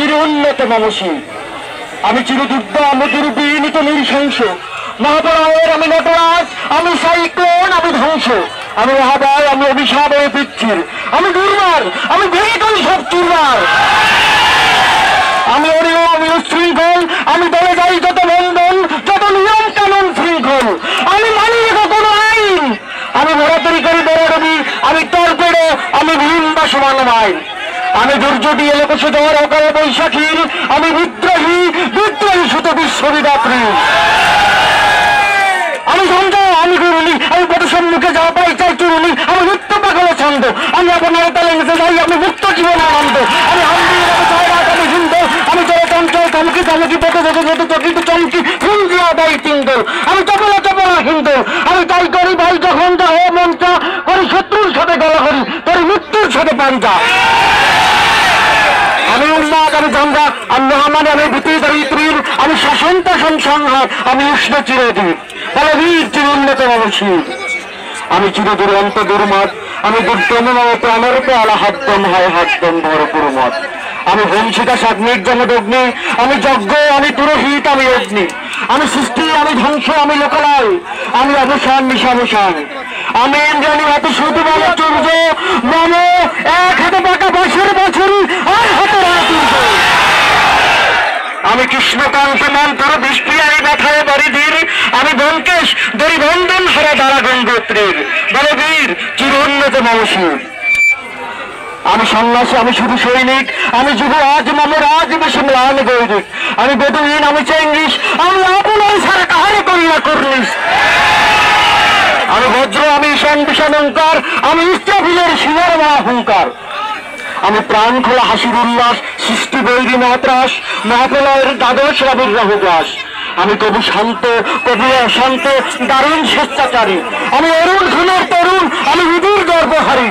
চিরোন্নত মানসী, আমি চিরদুর্দম দুর্বিনীত নৃশংস, মহাপ্রলয়ের আমি নটরাজ, আমি সাইক্লোন, আমি ধ্বংস, আমি মহাবয়, আমি অভিশাপ, আমি পিচ্ছির, আমি দুর্বার, আমি ভেঙে করি সব চুরবার। আমি অরিয়, আমি উশৃঙ্খল, আমি দলে যাই যত বন্ধন, যত নিয়ম কানুন শৃঙ্খল, আমি মানি কোনো আইন, আমি ঘোরাতরি করি বেরোডবি, আমি তর্পেড়ে, আমি ভিন্বা সমান আইন, আমি দুর্যোগী এলোকসে জ্বর অকালে বৈশাখীর, আমি বিদ্রোহী, বিদ্রোহী সুত বিশ্ববিদাত্রী, আমি সঞ্জয়, আমি গুরুনি, আমি পথ সম্মুখে যা পাই চাই চুরুনি, আমি নিত্য পাগল ছন্দ, আমি আপনার তালে মিশে যাই, আমি মুক্ত জীবন আনন্দ, আমি হামদির, আমি ছয়রাত, আমি হিন্দ, আমি জয় চঞ্চল চমকি চমকি পথে যেতে যেতে চকিত চমকি হিন্দিয়া দায়ী চিন্তল, আমি চপলা চপলা হিন্দল, আমি তাই করি ভাই যখন যা হে মন্ত্রা করি, শত্রুর সাথে গলা করি, তোর মৃত্যুর সাথে পাঞ্জা, আমি উন্মাদ, আমি গঙ্গা, আমি মহামারী, আমি ভীতি দরিদ্রীর, আমি শাসন শাসন সংহার, আমি উষ্ণ চিরদীপ, বলবীর চিরোন্নত মানসী, আমি চিরদুরন্ত দুর্মত, আমি দুর্দম প্রাণের পেয়ালা হাতদম হয় হাতদম ভরপুর মত, আমি বংশিতা সাত নির্জমদ অগ্নি, আমি যজ্ঞ, আমি পুরোহিত, আমি অগ্নি, আমি সৃষ্টি, আমি ধ্বংস, আমি লোকালয়, আমি অবসান নিশাবসান, আমি ইন্দ্রাণী হাতে শুধু বলে চূর্য মম, এক হাতে পাকা বছর বছরই আর হাতে রাতুর্য, আমি কৃষ্ণকান্ত মন্ত্র বৃষ্টিয়ারি ব্যথায় বারিধীর, আমি ব্যোমকেশ দরিবন্ধন হারা দ্বারা গঙ্গোত্রীর, বলবীর চিরোন্নত মানসীর, আমি সন্ন্যাসী, আমি শুধু সৈনিক, আমি যুব আজ মম রাজ বিশম্লান গৈরিক, আমি বেদুইন, আমি চেঙ্গিস, আমি আপনার ছাড়া কাহারে করি না করলিস, আমি বজ্র, আমি ঈশান বিষাণ ওঙ্কার, আমি ইস্টাভিলের শিলার মহাহুঙ্কার, আমি প্রাণ খোলা হাসির উল্লাস, সৃষ্টি বৈরী মাত্রাস, মহাপ্রলয়ের দ্বাদশ রাবির রাহুগ্রাস, আমি কবি শান্ত, কবি অশান্ত, দারুণ স্বেচ্ছাচারী, আমি অরুণ খুনের তরুণ, আমি বিদুর গর্বহারী,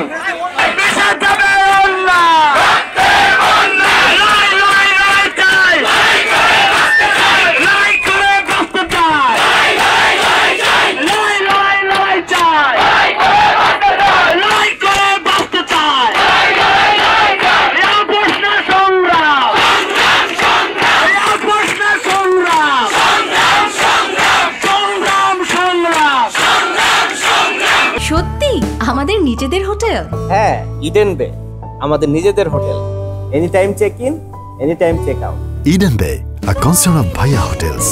আমাদের নিজেদের হোটেল? হ্যাঁ, ইডেন বে আমাদের নিজেদের hotel. Any time check in, any time check out. Eden Bay, a concern of Bhaiya Hotels.